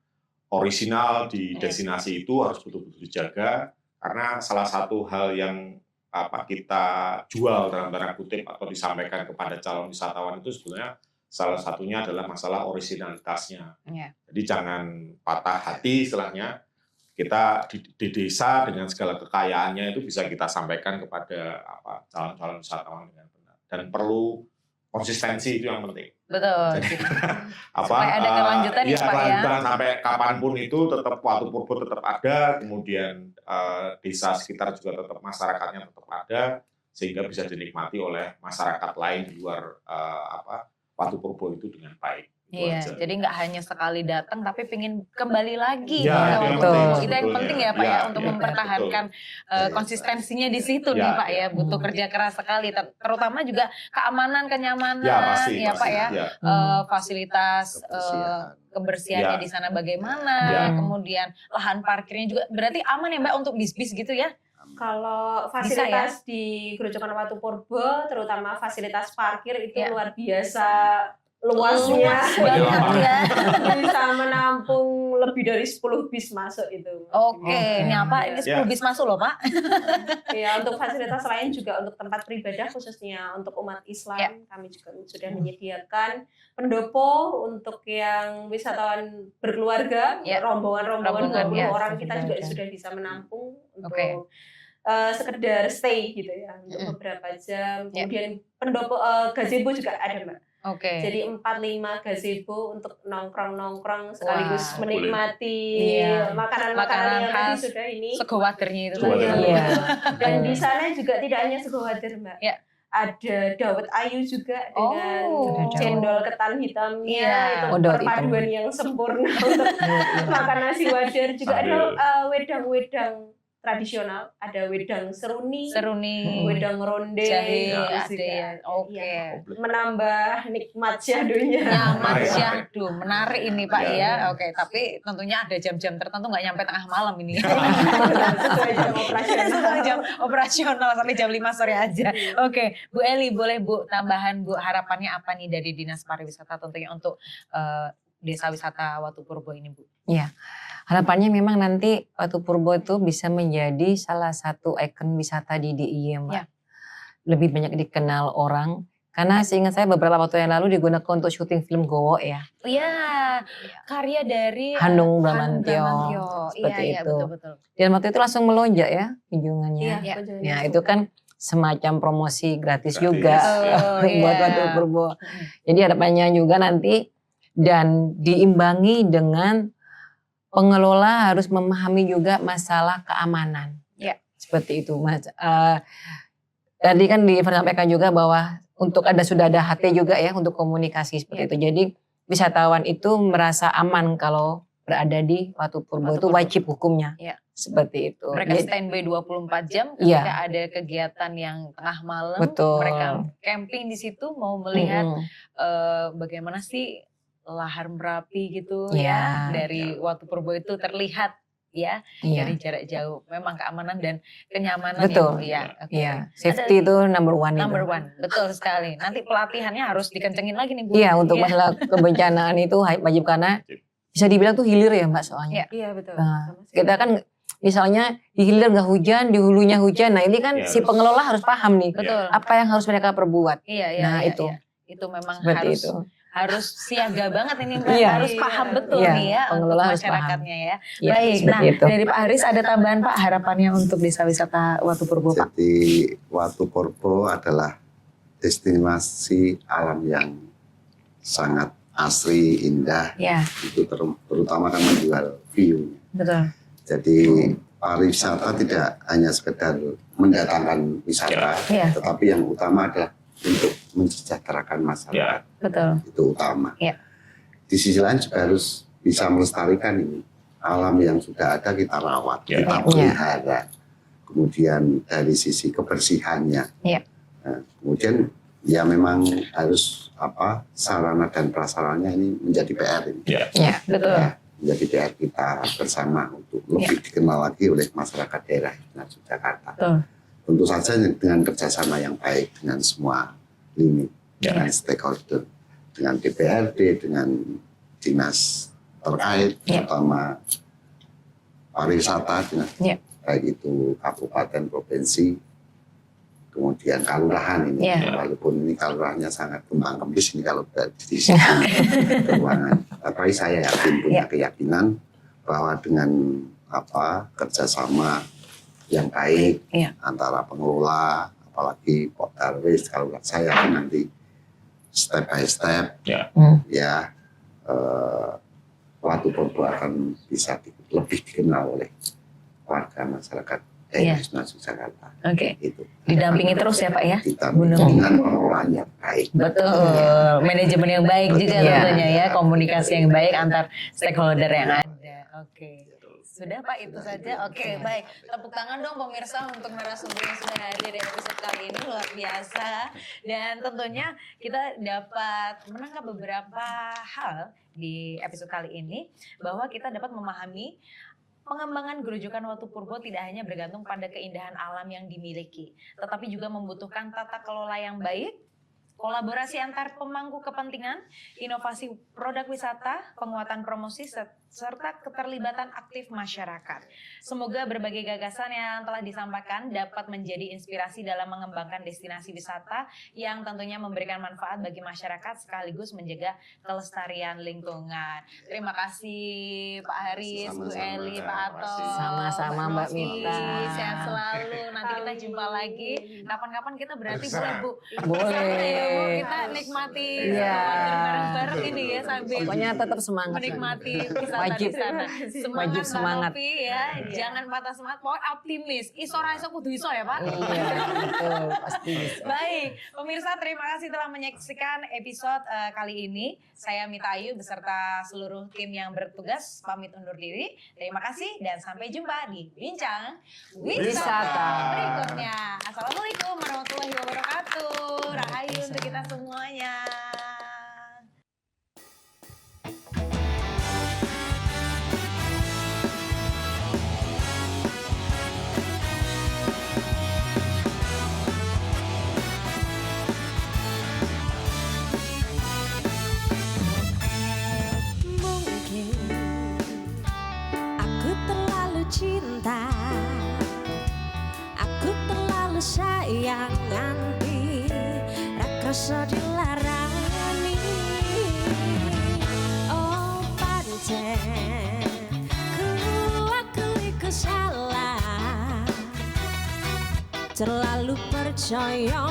orisinal di destinasi itu harus betul-betul dijaga, karena salah satu hal yang kita jual dalam tanda kutip atau disampaikan kepada calon wisatawan itu sebenarnya salah satunya adalah masalah orisinalitasnya. Jadi jangan patah hati istilahnya, kita di desa dengan segala kekayaannya itu bisa kita sampaikan kepada calon-calon wisatawan dengan benar, dan perlu konsistensi, itu yang penting. Betul. Jadi, supaya ada kelanjutan ya Pak ya. Sampai kapanpun itu tetap Watu Purbo tetap ada, kemudian desa sekitar juga tetap masyarakatnya tetap ada, sehingga bisa dinikmati oleh masyarakat lain di luar Watu Purbo itu dengan baik. Iya, jadi nggak hanya sekali datang tapi pengen kembali lagi Ya, ke itu Watu yang Purbo. penting, Itu yang sebetulnya. penting ya Pak ya, untuk Ya, mempertahankan konsistensinya di situ nih Pak ya. Butuh kerja keras sekali, terutama juga keamanan, kenyamanan pasti, Pak ya. ya. Fasilitas kebersihannya di sana bagaimana, kemudian lahan parkirnya juga berarti aman ya Mbak untuk bis-bis gitu ya. Kalau fasilitas di Grojogan Watu Purbo, terutama fasilitas parkir itu luar biasa luasnya, banget ya. bisa menampung lebih dari 10 bis masuk itu. Oke, ini apa? Ini 10 bis masuk loh Pak. Ya, untuk fasilitas lain juga untuk tempat beribadah, khususnya untuk umat Islam, kami juga sudah menyediakan pendopo untuk yang wisatawan berkeluarga, rombongan 20 orang kita juga sudah bisa menampung untuk sekedar stay gitu ya, untuk beberapa jam. Kemudian pendopo gazebo juga ada Mbak. Jadi 4-5 gazebo untuk nongkrong sekaligus menikmati makanan-makanan yang tadi sudah ini. Sego wadernya itu. Dan di sana juga tidak hanya sego wader Mbak. ada dawet ayu juga dengan Oh. cendol ketan hitamnya. Iya. Itu Oh, dawet perpaduan yang sempurna untuk makan nasi wajar. Juga ada Sambil- wedang-wedang tradisional, ada wedang seruni, Seruni, wedang ronde, jahe, terus ada juga ya. Oke. iya, menambah nikmat syahdunya. Nyaman Menarik, sih, menarik. aduh menarik ini Pak Iya, ya. iya. Oke, tapi tentunya ada jam-jam tertentu nggak nyampe tengah malam ini. Sesuai jam operasional. Sesuai jam operasional sampai jam 5 sore aja. Oke, Bu Eli boleh Bu tambahan Bu, harapannya apa nih dari Dinas Pariwisata tentunya untuk Desa Wisata Watu Purbo ini Bu? Harapannya memang nanti Watu Purbo itu bisa menjadi salah satu ikon wisata di DIY, Mbak. Ya. Lebih banyak dikenal orang. Karena seingat saya beberapa waktu yang lalu digunakan untuk syuting film Gowo ya. Iya, karya dari Hanung Hanung Bramantyo. Bramantyo. Seperti Iya, itu. betul-betul. Dan waktu itu langsung melonjak ya kunjungannya. Iya, Ya. Ya itu kan semacam promosi gratis Gratis. juga Oh, buat iya. Watu Purbo. Jadi harapannya juga nanti dan diimbangi dengan pengelola harus memahami juga masalah keamanan. Ya. Seperti itu, Mas. Tadi kan disampaikan juga bahwa sudah ada HT juga ya untuk komunikasi seperti Ya. itu. Jadi wisatawan itu merasa aman kalau berada di Watu Purbo, Watu itu Purbo. wajib hukumnya. Ya. Seperti itu. Mereka Jadi- standby 24 jam Iya. ketika ada kegiatan yang tengah malam. Betul. Mereka camping di situ mau melihat Mm-mm. bagaimana sih lahar Merapi gitu Iya. ya. Dari Watu Purbo itu terlihat ya Iya. dari jarak jauh. Memang keamanan dan kenyamanan Betul. ya. Oke. Iya, safety itu number one. Number itu. one, betul sekali. Nanti pelatihannya harus dikencengin lagi nih Bu. Iya, untuk Iya. masalah kebencanaan itu wajib karena bisa dibilang tuh hilir ya Mbak soalnya. Iya, betul. Nah, Sama sekali. kita kan misalnya di hilir nggak hujan, di hulunya hujan. Nah ini kan Iya, si harus. pengelola harus paham nih Betul. apa yang harus mereka perbuat. Iya, iya. Nah, iya, itu. iya. Itu memang Seperti harus itu. harus siaga banget ini Mbak. Iya. Harus paham betul Iya, nih ya untuk pengelola harus masyarakatnya ya. Ya, Baik, nah seperti itu. dari Pak Haris ada tambahan Pak harapannya untuk desa wisata Watu Purbo Pak? Jadi Watu Purbo adalah destinasi alam yang sangat asri, indah. Ya, Itu terutama kan menjual view. betul. Jadi pariwisata tidak hanya sekedar mendatangkan wisata, Iya. tetapi yang utama adalah untuk mensejahterakan masyarakat. Betul. Itu utama. Iya. Di sisi lain juga harus bisa melestarikan ini alam yang sudah ada, kita rawat, Iya. kita Iya. pelihara. Kemudian dari sisi kebersihannya. Iya. Nah, kemudian ya memang harus sarana dan prasarannya ini menjadi PR ini. Ya, Betul. Ya, menjadi PR kita bersama untuk lebih dikenal lagi oleh masyarakat daerah Yogyakarta. Betul. Tentu saja dengan kerjasama yang baik dengan semua lini, dengan stakeholder, dengan DPRD, dengan dinas terkait, Ya. terutama pariwisata, dengan Ya. baik itu kabupaten, provinsi, kemudian kelurahan ini. Ya. Walaupun ini kelurahannya sangat kembang kempis ini kalau dari sisi keuangan. Tapi saya yakin punya keyakinan bahwa dengan kerjasama yang baik Ya. antara pengelola, apalagi Pak Darwis, kalau saya yakin nanti step by step ya Watu Purbo akan bisa lebih dikenal oleh warga masyarakat daerah Yogyakarta. Oke. Itu Didampingi terus ya Pak ya? didampingi Benar. dengan pengelolaan yang baik. Betul, manajemen yang baik juga Iya. tentunya ya, komunikasi yang baik antar stakeholder yang ada. Oke, sudah Pak itu saja. Oke, baik. Tepuk tangan dong pemirsa untuk narasumber yang sudah hadir di episode kali ini, luar biasa. Dan tentunya kita dapat menangkap beberapa hal di episode kali ini, bahwa kita dapat memahami pengembangan Grojogan Watu Purbo tidak hanya bergantung pada keindahan alam yang dimiliki, tetapi juga membutuhkan tata kelola yang baik, kolaborasi antar pemangku kepentingan, inovasi produk wisata, penguatan promosi, serta keterlibatan aktif masyarakat. Semoga berbagai gagasan yang telah disampaikan dapat menjadi inspirasi dalam mengembangkan destinasi wisata yang tentunya memberikan manfaat bagi masyarakat sekaligus menjaga kelestarian lingkungan. Terima kasih Pak Haris, Bu Sama-sama. Eli, Pak Ato. Sama-sama, Mbak Novi. Mita. Sehat selalu. Nanti kita jumpa lagi. Kapan-kapan kita berarti Bisa. boleh Bu. Boleh. Bersama ya, Bu. Kita menikmati Iya. bareng-bareng ini ya sambil Pokoknya tetap semangat. menikmati wisata Wajib. di sana. Wajib Mbak semangat. Novi ya, jangan patah semangat, pokoknya optimis. Iso ra iso kudu iso ya, Pak. Iya, betul, pasti bisa. Baik, pemirsa terima kasih telah menyaksikan episode kali ini. Saya Mita Ayu beserta seluruh tim yang bertugas pamit undur diri. Terima kasih dan sampai jumpa di Bincang Wisata berikutnya. Assalamualaikum warahmatullahi wabarakatuh. Rahayu untuk kita semuanya. Mungkin aku terlalu cinta, aku terlalu sayang nganti rakrasa dilarani. Oh pancen aku salah, terlalu percaya